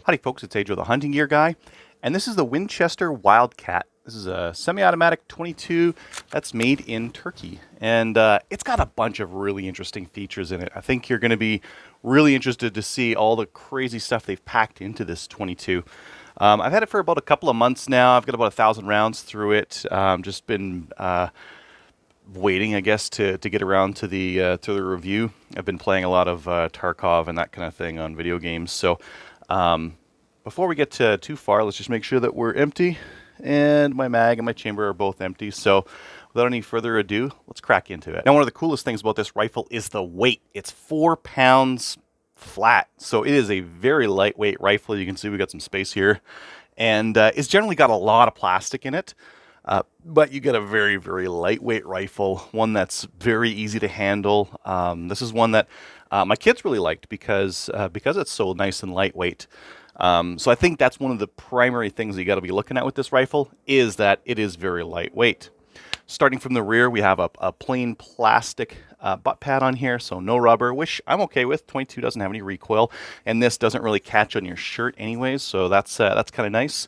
Howdy folks, it's Adriel, the hunting gear guy, and this is the Winchester Wildcat. This is a semi-automatic 22 that's made in Turkey, and it's got a bunch of really interesting features in it. I think you're going to be really interested to see all the crazy stuff they've packed into this 22. I've had it for about a couple of months now. I've got about 1,000 rounds through it. Just been waiting, I guess, to get around to the review. I've been playing a lot of Tarkov and that kind of thing on video games. So before we get too far, let's just make sure that we're empty, and my mag and my chamber are both empty. So without any further ado, let's crack into it. Now, one of the coolest things about this rifle is the weight. It's 4 pounds flat, so it is a very lightweight rifle. You can see we got some space here, and it's generally got a lot of plastic in it. But you get a very, very lightweight rifle, one that's very easy to handle. This is one that my kids really liked because it's so nice and lightweight. So I think that's one of the primary things you got to be looking at with this rifle, is that it is very lightweight. Starting from the rear, we have a plain plastic butt pad on here, so no rubber, which I'm okay with. 22 doesn't have any recoil, and this doesn't really catch on your shirt anyways, so that's kind of nice.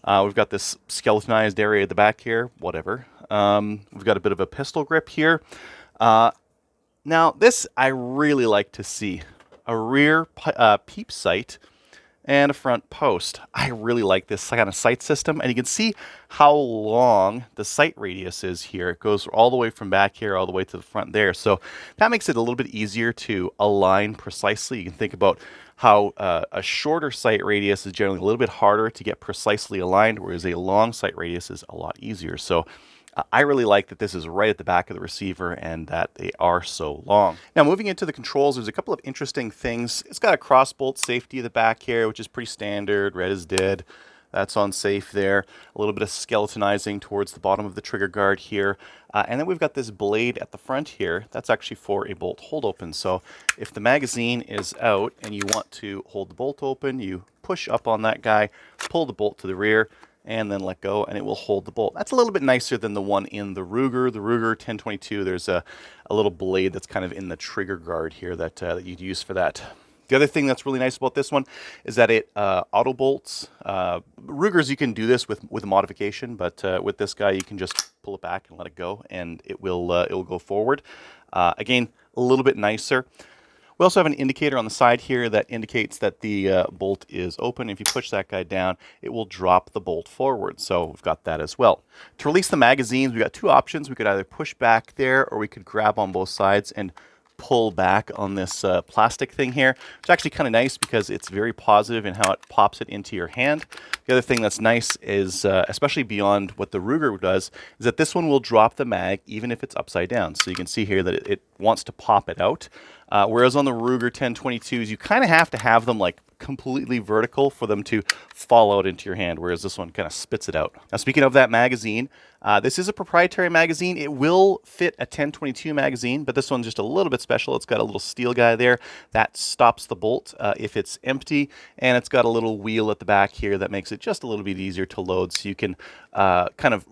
We've got this skeletonized area at the back here, whatever. We've got a bit of a pistol grip here. Now, this I really like to see. A rear peep sight and a front post. I really like this kind of sight system, and you can see how long the sight radius is here. It goes all the way from back here all the way to the front there. So that makes it a little bit easier to align precisely. You can think about how a shorter sight radius is generally a little bit harder to get precisely aligned, whereas a long sight radius is a lot easier. So I really like that this is right at the back of the receiver and that they are so long. Now, moving into the controls, there's a couple of interesting things. It's got a crossbolt safety at the back here, which is pretty standard. Red is dead. That's on safe there. A little bit of skeletonizing towards the bottom of the trigger guard here. And then we've got this blade at the front here. That's actually for a bolt hold open. So if the magazine is out and you want to hold the bolt open, you push up on that guy, pull the bolt to the rear, and then let go, and it will hold the bolt. That's a little bit nicer than the one in the Ruger. The Ruger 1022, there's a little blade that's kind of in the trigger guard here that you'd use for that. The other thing that's really nice about this one is that it auto bolts. Rugers, you can do this with modification, but with this guy, you can just pull it back and let it go, and it will go forward. Again, a little bit nicer. We also have an indicator on the side here that indicates that the bolt is open. If you push that guy down, it will drop the bolt forward. So we've got that as well. To release the magazines, we've got two options. We could either push back there, or we could grab on both sides and pull back on this plastic thing here. It's actually kind of nice because it's very positive in how it pops it into your hand. The other thing that's nice is, especially beyond what the Ruger does, is that this one will drop the mag even if it's upside down. So you can see here that it wants to pop it out. Whereas on the Ruger 1022s, you kind of have to have them like completely vertical for them to fall out into your hand, whereas this one kind of spits it out. Now, speaking of that magazine, this is a proprietary magazine. It will fit a 1022 magazine, but this one's just a little bit special. It's got a little steel guy there that stops the bolt if it's empty, and it's got a little wheel at the back here that makes it just a little bit easier to load, so you can kind of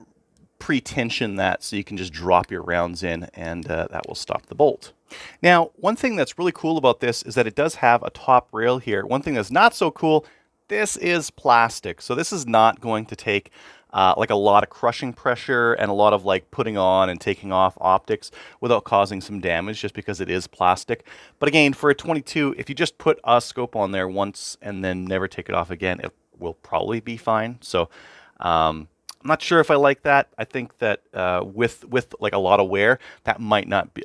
pre-tension that so you can just drop your rounds in, and that will stop the bolt. Now, one thing that's really cool about this is that it does have a top rail here. One thing that's not so cool, this is plastic. So this is not going to take like a lot of crushing pressure and a lot of like putting on and taking off optics without causing some damage, just because it is plastic. But again, for a 22, if you just put a scope on there once and then never take it off again, it will probably be fine. So I'm not sure if I like that. I think that with like a lot of wear, that might not be,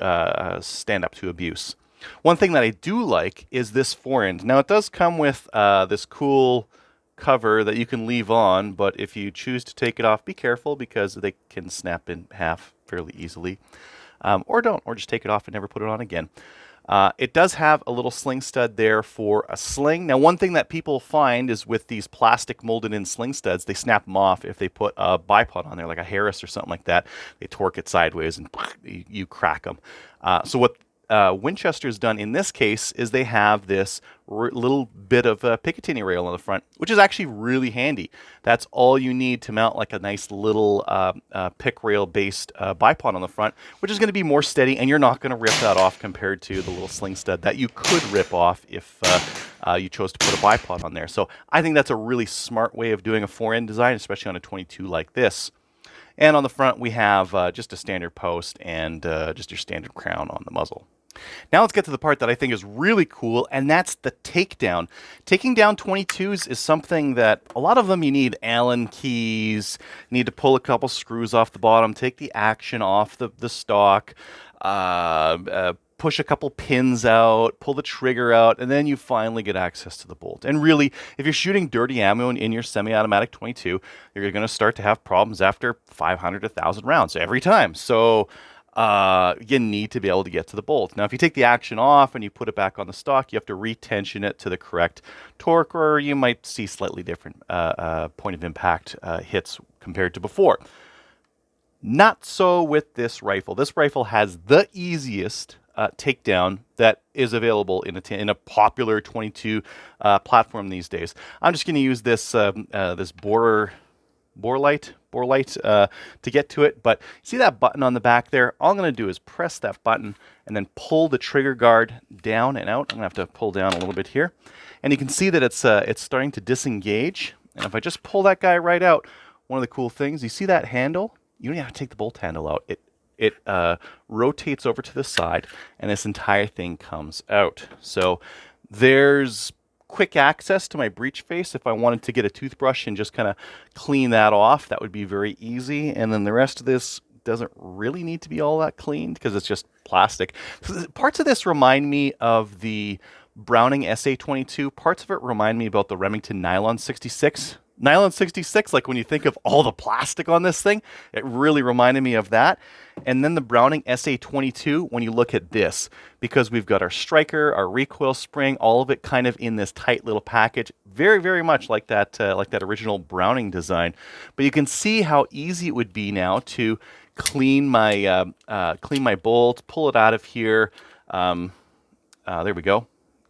stand up to abuse. One thing that I do like is this forend. Now, it does come with this cool cover that you can leave on, but if you choose to take it off, be careful because they can snap in half fairly easily. Or don't, or just take it off and never put it on again. It does have a little sling stud there for a sling. Now, one thing that people find is with these plastic molded in sling studs, they snap them off if they put a bipod on there, like a Harris or something like that. They torque it sideways and you crack them. So what Winchester's done in this case is they have this little bit of Picatinny rail on the front, which is actually really handy. That's all you need to mount like a nice little pick rail based bipod on the front, which is going to be more steady, and you're not going to rip that off compared to the little sling stud that you could rip off if you chose to put a bipod on there. So I think that's a really smart way of doing a fore-end design, especially on a 22 like this. And on the front, we have just a standard post and just your standard crown on the muzzle. Now let's get to the part that I think is really cool, and that's the takedown. Taking down 22s is something that a lot of them you need Allen keys, you need to pull a couple screws off the bottom, take the action off the stock, push a couple pins out, pull the trigger out, and then you finally get access to the bolt. And really, if you're shooting dirty ammo in your semi-automatic 22, you're going to start to have problems after 500 to 1,000 rounds every time. So you need to be able to get to the bolt. Now, if you take the action off and you put it back on the stock, you have to retension it to the correct torque, or you might see slightly different point of impact hits compared to before. Not so with this rifle. This rifle has the easiest takedown that is available in a popular 22 platform these days. I'm just going to use this this bore light to get to it. But see that button on the back there? All I'm going to do is press that button and then pull the trigger guard down and out. I'm going to have to pull down a little bit here, and you can see that it's starting to disengage. And if I just pull that guy right out, one of the cool things, you see that handle? You don't have to take the bolt handle out. It rotates over to the side, and this entire thing comes out. So there's quick access to my breech face. If I wanted to get a toothbrush and just kind of clean that off, that would be very easy. And then the rest of this doesn't really need to be all that cleaned because it's just plastic. So parts of this remind me of the Browning SA22. Parts of it remind me about the Remington Nylon 66. Nylon 66, like when you think of all the plastic on this thing, it really reminded me of that. And then the Browning SA22, when you look at this, because we've got our striker, our recoil spring, all of it kind of in this tight little package, very, very much like that original Browning design. But you can see how easy it would be now to clean my bolt, pull it out of here. There we go.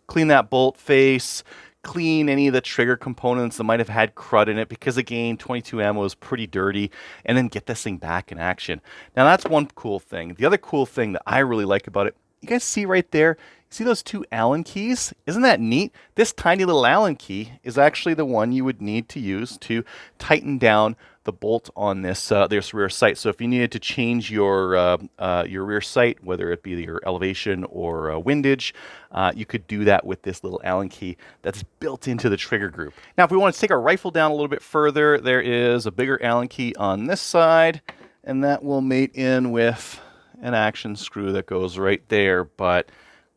Clean that bolt face. Clean any of the trigger components that might have had crud in it, because again, 22 ammo is pretty dirty, and then get this thing back in action. Now that's one cool thing. The other cool thing that I really like about it, you guys see right there, see those two Allen keys? Isn't that neat? This tiny little Allen key is actually the one you would need to use to tighten down the bolt on this rear sight. So if you needed to change your rear sight, whether it be your elevation or windage, you could do that with this little Allen key that's built into the trigger group. Now, if we want to take our rifle down a little bit further, there is a bigger Allen key on this side, and that will mate in with an action screw that goes right there. But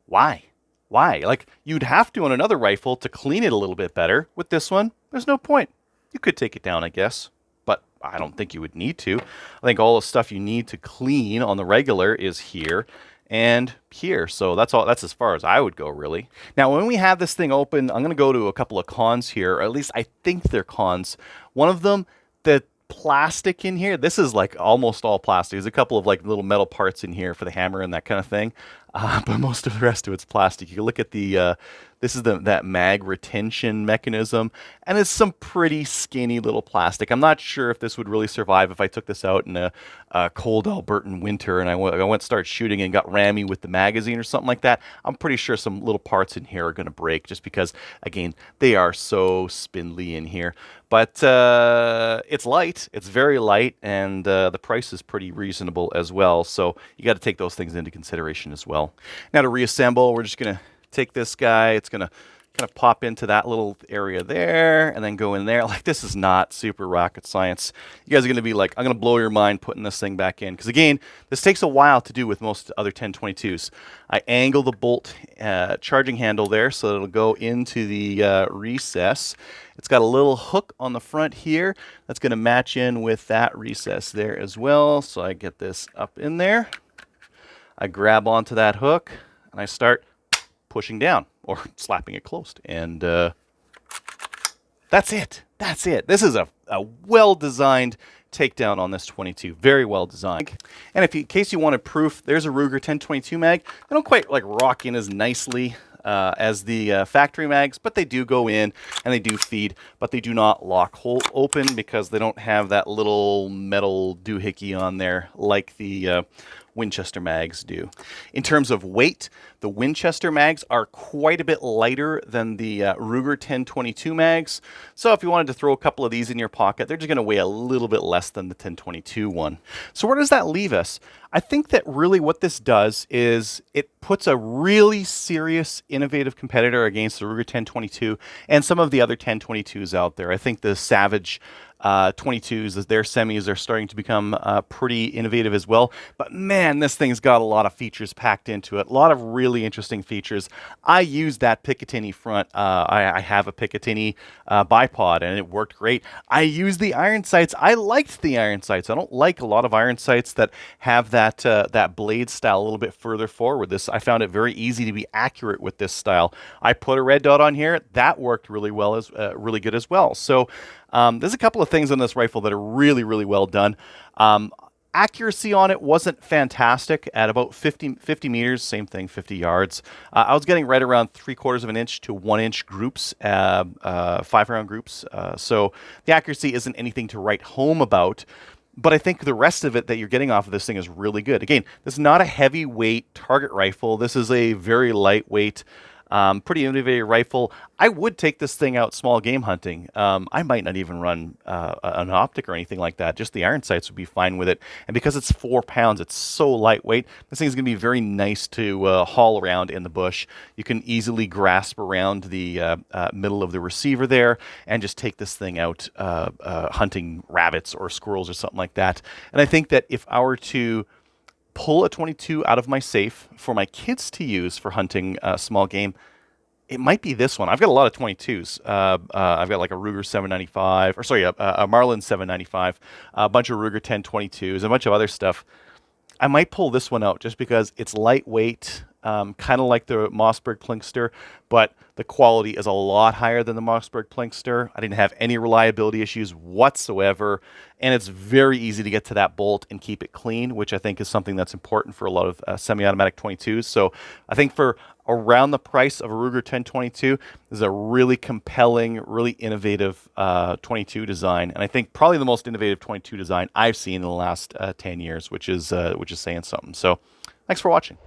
why? Why? Like, you'd have to on another rifle to clean it a little bit better. With this one, there's no point. You could take it down, I guess, but I don't think you would need to. I think all the stuff you need to clean on the regular is here and here. So that's all. That's as far as I would go, really. Now, when we have this thing open, I'm going to go to a couple of cons here, or at least I think they're cons. One of them, the plastic in here, this is like almost all plastic. There's a couple of like little metal parts in here for the hammer and that kind of thing, but most of the rest of it's plastic. You can look at the this is that mag retention mechanism, and it's some pretty skinny little plastic. I'm not sure if this would really survive if I took this out in a cold Albertan winter and I went to start shooting and got rammy with the magazine or something like that. I'm pretty sure some little parts in here are going to break just because, again, they are so spindly in here. But it's light. It's very light, and the price is pretty reasonable as well. So you got to take those things into consideration as well. Now to reassemble, we're just going to take this guy. It's going to kind of pop into that little area there and then go in there. Like, this is not super rocket science. You guys are going to be like, I'm going to blow your mind putting this thing back in. Because again, this takes a while to do with most other 1022s. I angle the bolt charging handle there so that it'll go into the recess. It's got a little hook on the front here that's going to match in with that recess there as well. So I get this up in there. I grab onto that hook and I start pushing down or slapping it closed, and that's it. That's it. This is a well-designed takedown on this 22. Very well designed. And in case you wanted proof, there's a Ruger 1022 mag. They don't quite like rock in as nicely as the factory mags, but they do go in and they do feed, but they do not lock hole open because they don't have that little metal doohickey on there like the Winchester mags do. In terms of weight, the Winchester mags are quite a bit lighter than the Ruger 1022 mags. So if you wanted to throw a couple of these in your pocket, they're just going to weigh a little bit less than the 1022 one. So where does that leave us? I think that really what this does is it puts a really serious, innovative competitor against the Ruger 1022 and some of the other 1022s out there. I think the Savage 22s, their semis are starting to become pretty innovative as well. But man, this thing's got a lot of features packed into it. A lot of really interesting features. I use that Picatinny front. I have a Picatinny bipod and it worked great. I use the iron sights. I liked the iron sights. I don't like a lot of iron sights that have that that blade style a little bit further forward. I found it very easy to be accurate with this style. I put a red dot on here. That worked really well, really good as well. So there's a couple of things on this rifle that are really, really well done. Accuracy on it wasn't fantastic at about 50 meters, same thing, 50 yards. I was getting right around 3/4 of an inch to 1 inch groups, 5-round groups. So the accuracy isn't anything to write home about. But I think the rest of it that you're getting off of this thing is really good. Again, this is not a heavyweight target rifle. This is a very lightweight, pretty innovative rifle. I would take this thing out small game hunting. I might not even run an optic or anything like that. Just the iron sights would be fine with it. And because it's 4 pounds, it's so lightweight, this thing is going to be very nice to haul around in the bush. You can easily grasp around the middle of the receiver there and just take this thing out hunting rabbits or squirrels or something like that. And I think that if I were to pull a 22 out of my safe for my kids to use for hunting small game, it might be this one. I've got a lot of 22s. I've got like a Ruger 795, or sorry, a Marlin 795, a bunch of Ruger 1022s, a bunch of other stuff. I might pull this one out just because it's lightweight, kind of like the Mossberg Plinkster, but the quality is a lot higher than the Mossberg Plinkster. I didn't have any reliability issues whatsoever, and it's very easy to get to that bolt and keep it clean, which I think is something that's important for a lot of semi-automatic 22s. So I think for around the price of a Ruger 1022, this is a really compelling, really innovative 22 design, and I think probably the most innovative 22 design I've seen in the last 10 years, which is saying something. So thanks for watching.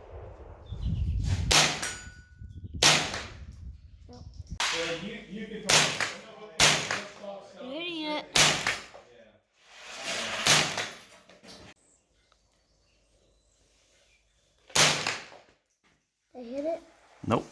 I hit it? Nope.